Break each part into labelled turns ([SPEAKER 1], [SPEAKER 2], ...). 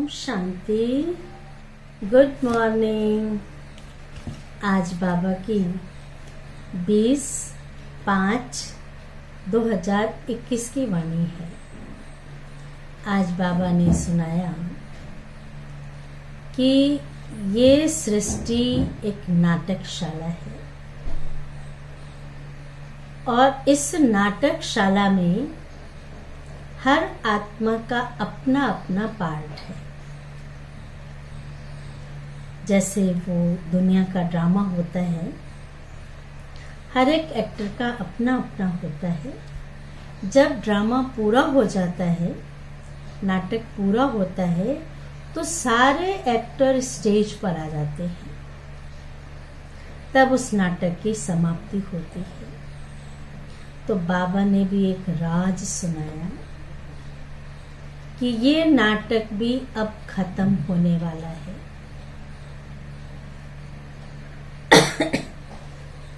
[SPEAKER 1] Om Shanti. Good morning. आज बाबा की 20/5/2021 की वाणी है। आज बाबा ने सुनाया कि ये सृष्टि एक नाटकशाला है और इस नाटकशाला में हर आत्मा का अपना अपना पार्ट है। जैसे वो दुनिया का ड्रामा होता है, हर एक एक्टर का अपना अपना होता है। जब ड्रामा पूरा हो जाता है, नाटक पूरा होता है, तो सारे एक्टर स्टेज पर आ जाते हैं। तब उस नाटक की समाप्ति होती है। तो बाबा ने भी एक राज सुनाया कि ये नाटक भी अब खत्म होने वाला है।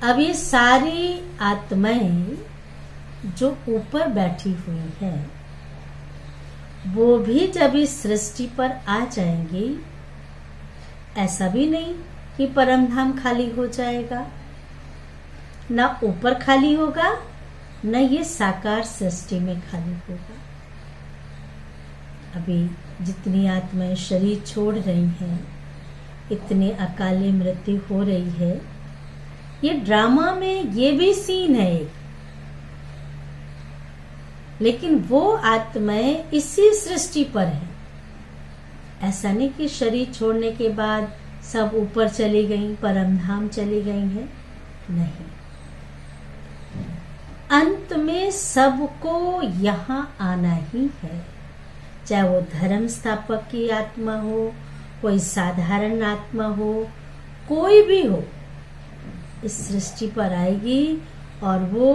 [SPEAKER 1] अब ये सारी आत्माएं जो ऊपर बैठी हुई है, वो भी जब इस सृष्टि पर आ जाएंगी, ऐसा भी नहीं कि परमधाम खाली हो जाएगा, ना ऊपर खाली होगा, न ये साकार सृष्टि में खाली होगा। अभी जितनी आत्माएं शरीर छोड़ रही हैं, इतनी अकाले मृत्यु हो रही है। ये ड्रामा में ये भी सीन है एक, लेकिन वो आत्माएं इसी सृष्टि पर है। ऐसा नहीं कि शरीर छोड़ने के बाद सब ऊपर चली गई, परमधाम चली गई हैं, नहीं। अंत में सबको यहाँ आना ही है। चाहे वो धर्म स्थापक की आत्मा हो, कोई साधारण आत्मा हो, कोई भी हो, इस सृष्टि पर आएगी और वो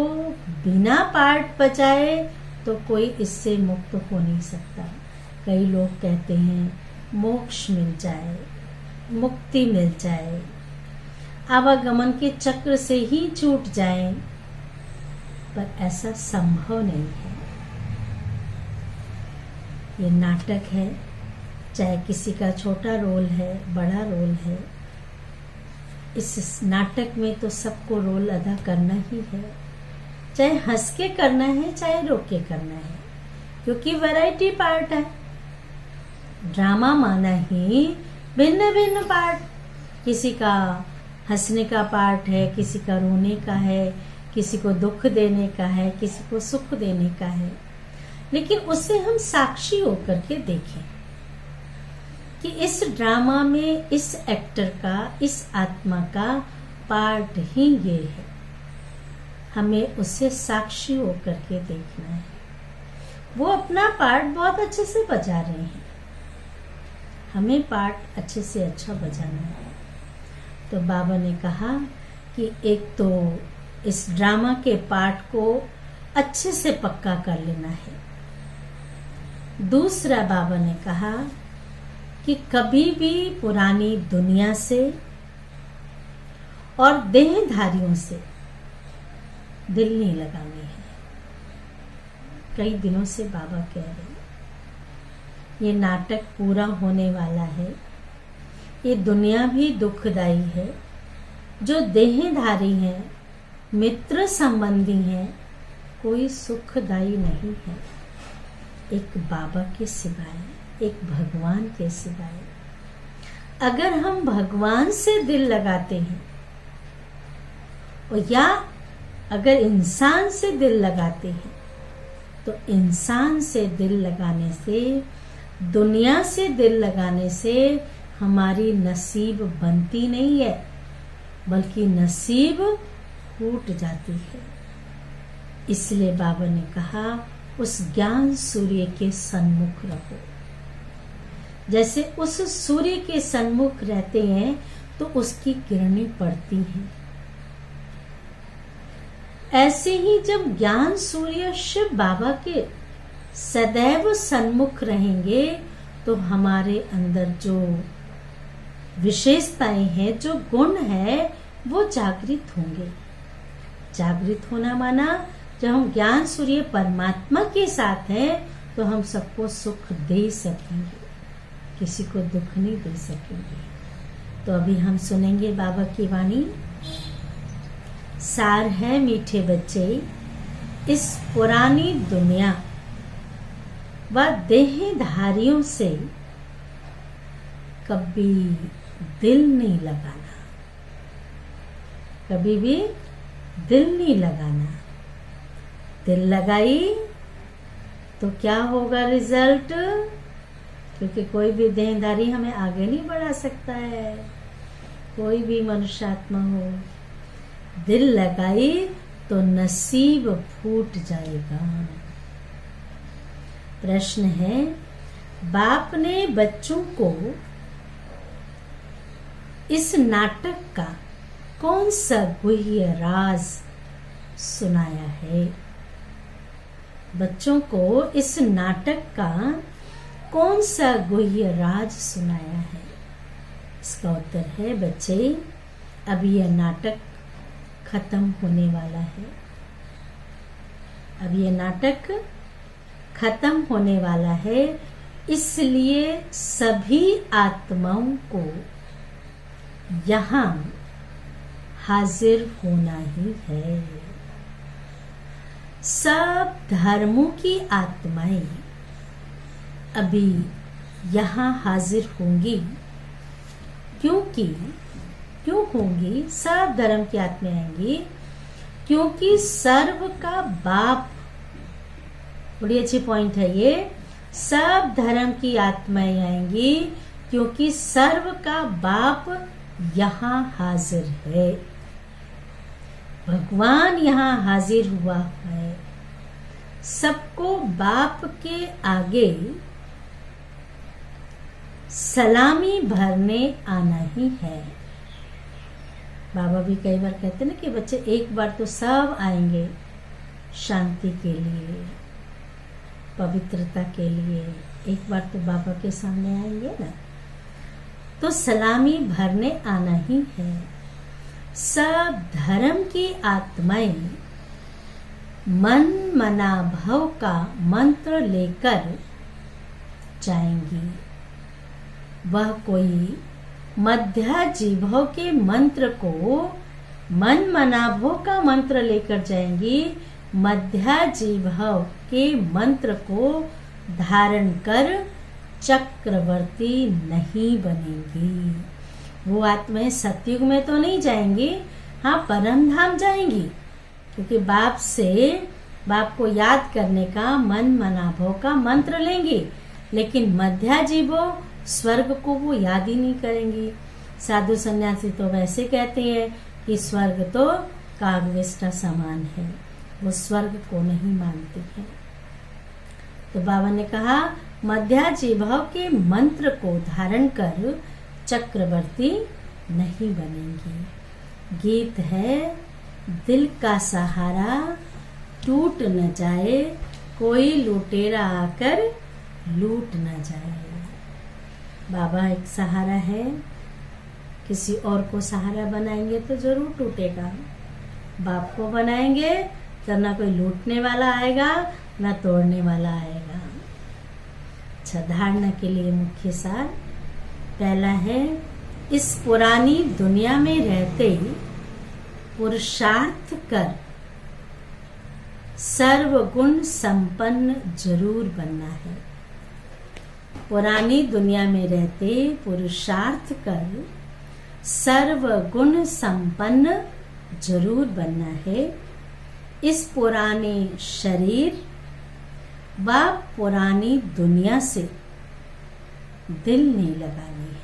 [SPEAKER 1] बिना पार्ट बचाए तो कोई इससे मुक्त हो नहीं सकता। कई लोग कहते हैं मोक्ष मिल जाए, मुक्ति मिल जाए, आवागमन के चक्र से ही छूट जाए, पर ऐसा संभव नहीं है। ये नाटक है, चाहे किसी का छोटा रोल है, बड़ा रोल है, इस नाटक में तो सबको रोल अदा करना ही है। चाहे हंस के करना है, चाहे रो के करना है, क्योंकि वैरायटी पार्ट है। ड्रामा माना ही भिन्न भिन्न पार्ट। किसी का हंसने का पार्ट है, किसी का रोने का है, किसी को दुख देने का है, किसी को सुख देने का है। लेकिन उससे हम साक्षी होकर के देखें कि इस ड्रामा में इस एक्टर का, इस आत्मा का पार्ट ही ये है। हमें उससे साक्षी होकर के देखना है। वो अपना पार्ट बहुत अच्छे से बजा रहे हैं, हमें पार्ट अच्छे से अच्छा बजाना है। तो बाबा ने कहा कि एक तो इस ड्रामा के पार्ट को अच्छे से पक्का कर लेना है। दूसरा बाबा ने कहा कि कभी भी पुरानी दुनिया से और देहधारियों से दिल नहीं लगानी है। कई दिनों से बाबा कह रहे हैं ये नाटक पूरा होने वाला है। ये दुनिया भी दुखदाई है। जो देहधारी हैं, मित्र संबंधी हैं, कोई सुखदायी नहीं है एक बाबा के सिवाय, एक भगवान के सिवाय। अगर हम भगवान से दिल लगाते हैं और या अगर इंसान से दिल लगाते हैं, तो इंसान से दिल लगाने से, दुनिया से दिल लगाने से हमारी नसीब बनती नहीं है, बल्कि नसीब टूट जाती है। इसलिए बाबा ने कहा उस ज्ञान सूर्य के सन्मुख रहो। जैसे उस सूर्य के सन्मुख रहते हैं तो उसकी किरणें पड़ती हैं, ऐसे ही जब ज्ञान सूर्य शिव बाबा के सदैव सन्मुख रहेंगे तो हमारे अंदर जो विशेषताएं हैं, जो गुण है, वो जागृत होंगे। जागृत होना माना जब हम ज्ञान सूर्य परमात्मा के साथ हैं तो हम सबको सुख दे सकेंगे। किसी को दुख नहीं दे सकेंगे। तो अभी हम सुनेंगे बाबा की वाणी। सार है मीठे बच्चे, इस पुरानी दुनिया व देहधारियों से कभी दिल नहीं लगाना, कभी भी दिल नहीं लगाना। दिल लगाई तो क्या होगा रिजल्ट? क्योंकि कोई भी देहधारी हमें आगे नहीं बढ़ा सकता है, कोई भी मनुष्यात्मा हो। दिल लगाई तो नसीब फूट जाएगा। प्रश्न है, बाप ने बच्चों को इस नाटक का कौन सा गुह्य राज सुनाया है? बच्चों को इस नाटक का कौन सा गुह्य राज सुनाया है? इसका उत्तर है, बच्चे अभी यह नाटक खत्म होने वाला है। अब यह नाटक खत्म होने वाला है, इसलिए सभी आत्माओं को यहाँ हाजिर होना ही है। सब धर्मों की आत्माएं अभी यहाँ हाजिर होंगी। क्यों होंगी? सब धर्म की आत्माएं आएंगी क्योंकि सर्व का बाप, बड़ी अच्छी पॉइंट है ये, सब धर्म की आत्माएं आएंगी क्योंकि सर्व का बाप यहाँ हाजिर है। भगवान यहाँ हाजिर हुआ है। सबको बाप के आगे सलामी भरने आना ही है। बाबा भी कई बार कहते हैं ना कि बच्चे एक बार तो सब आएंगे शांति के लिए, पवित्रता के लिए, एक बार तो बाबा के सामने आएंगे ना, तो सलामी भरने आना ही है। सब धर्म की आत्माएं मन मना भव का मंत्र लेकर जाएंगी। वह कोई मध्याजीभव के मंत्र को, मन मनाभव का मंत्र लेकर जाएंगी, मध्याजीभव के मंत्र को धारण कर चक्रवर्ती नहीं बनेंगी। वो आत्माएं सतयुग में तो नहीं जाएंगी, हाँ परम धाम जाएंगी, क्योंकि बाप को याद करने का मन मनाभव का मंत्र लेंगी, लेकिन मध्याजीभव स्वर्ग को वो याद ही नहीं करेंगी। साधु सन्यासी तो वैसे कहते हैं कि स्वर्ग तो कागविष्टा समान है, वो स्वर्ग को नहीं मानती है। तो बाबा ने कहा मध्याजीभव के मंत्र को धारण कर चक्रवर्ती नहीं बनेंगी। गीत है, दिल का सहारा टूट न जाए, कोई लुटेरा आकर लूट न जाए। बाबा एक सहारा है, किसी और को सहारा बनाएंगे तो जरूर टूटेगा। बाप को बनाएंगे तो ना कोई लूटने वाला आएगा ना तोड़ने वाला आएगा। अच्छा, धारणा के लिए मुख्य सार पहला है, इस पुरानी दुनिया में रहते पुरुषार्थ कर सर्वगुण संपन्न जरूर बनना है। पुरानी दुनिया में रहते पुरुषार्थ कर सर्वगुण संपन्न जरूर बनना है। इस पुराने शरीर व पुरानी दुनिया से दिल नहीं लगानी है,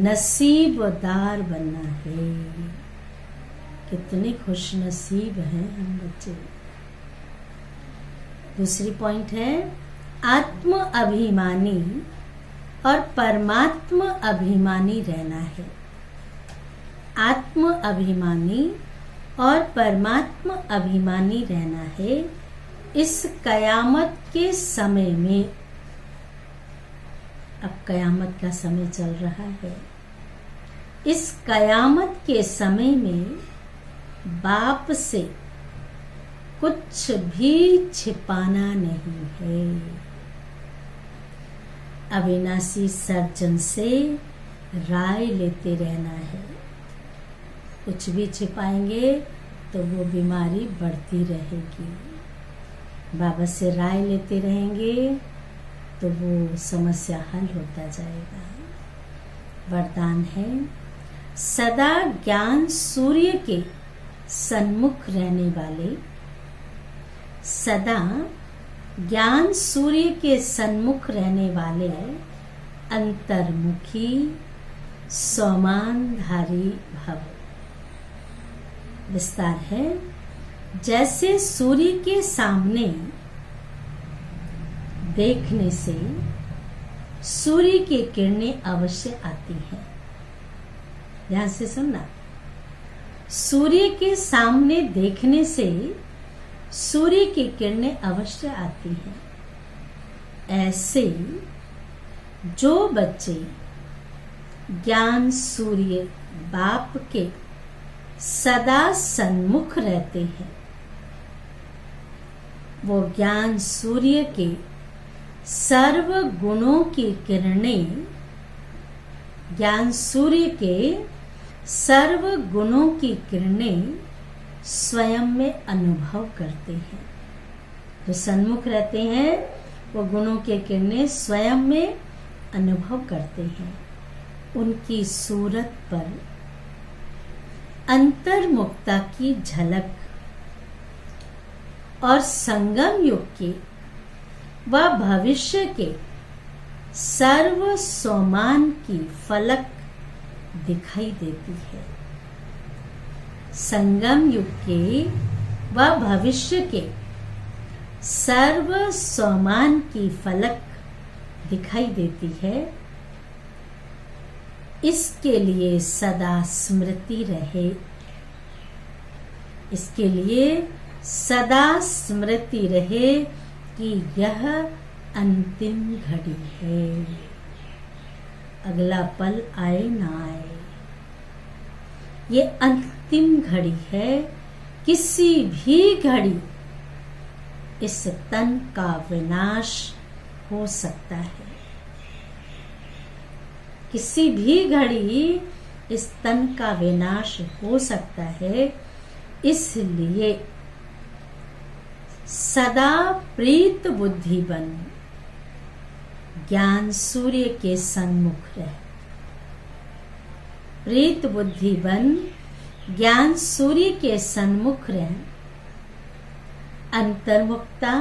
[SPEAKER 1] नसीबदार बनना है। कितने खुश नसीब हैं हम बच्चे। दूसरी पॉइंट है, आत्म अभिमानी और परमात्मा अभिमानी रहना है। आत्म अभिमानी और परमात्मा अभिमानी रहना है। इस कयामत के समय में, अब कयामत का समय चल रहा है, इस कयामत के समय में बाप से कुछ भी छिपाना नहीं है। अविनाशी सर्जन से राय लेते रहना है। कुछ भी छिपाएंगे तो वो बीमारी बढ़ती रहेगी। बाबा से राय लेते रहेंगे तो वो समस्या हल होता जाएगा। वरदान है, सदा ज्ञान सूर्य के सन्मुख रहने वाले, सदा ज्ञान सूर्य के सन्मुख रहने वाले अंतर्मुखी सौमानधारी भव। विस्तार है, जैसे सूर्य के सामने देखने से सूर्य की किरणें अवश्य आती हैं। ध्यान से सुनना, सूर्य के सामने देखने से सूर्य की किरणें अवश्य आती हैं। ऐसे जो बच्चे ज्ञान सूर्य बाप के सदा सन्मुख रहते हैं, वो ज्ञान सूर्य के सर्व गुणों की किरणें, ज्ञान सूर्य के सर्व गुणों की किरणें स्वयं में अनुभव करते हैं। जो सन्मुख रहते हैं वो गुणों की किरणें स्वयं में अनुभव करते हैं। उनकी सूरत पर अंतर्मुखता की झलक और संगम युग के व भविष्य के सर्व सोमान की फलक दिखाई देती है। संगम युग के व भविष्य के सर्व सोमान की फलक दिखाई देती है। इसके लिए सदा स्मृति रहे, इसके लिए सदा स्मृति रहे कि यह अंतिम घड़ी है। अगला पल आए ना आए, ये अंतिम घड़ी है। किसी भी घड़ी इस तन का विनाश हो सकता है। किसी भी घड़ी इस तन का विनाश हो सकता है। इसलिए सदा प्रीत बुद्धि बन ज्ञान सूर्य के सन्मुख रह। प्रीत बुद्धि बन ज्ञान सूर्य के सन्मुख रह। अंतर्मुखता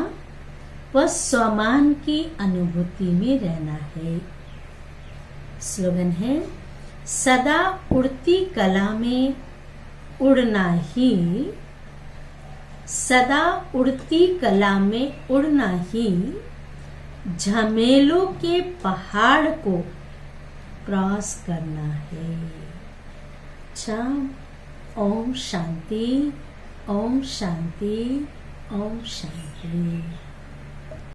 [SPEAKER 1] व स्वमान की अनुभूति में रहना है। स्लोगन है, सदा उड़ती कला में उड़ना ही, सदा उड़ती कला में उड़ना ही झमेलों के पहाड़ को क्रॉस करना है। अच्छा, ओम शांति, ओम शांति, ओम शांति।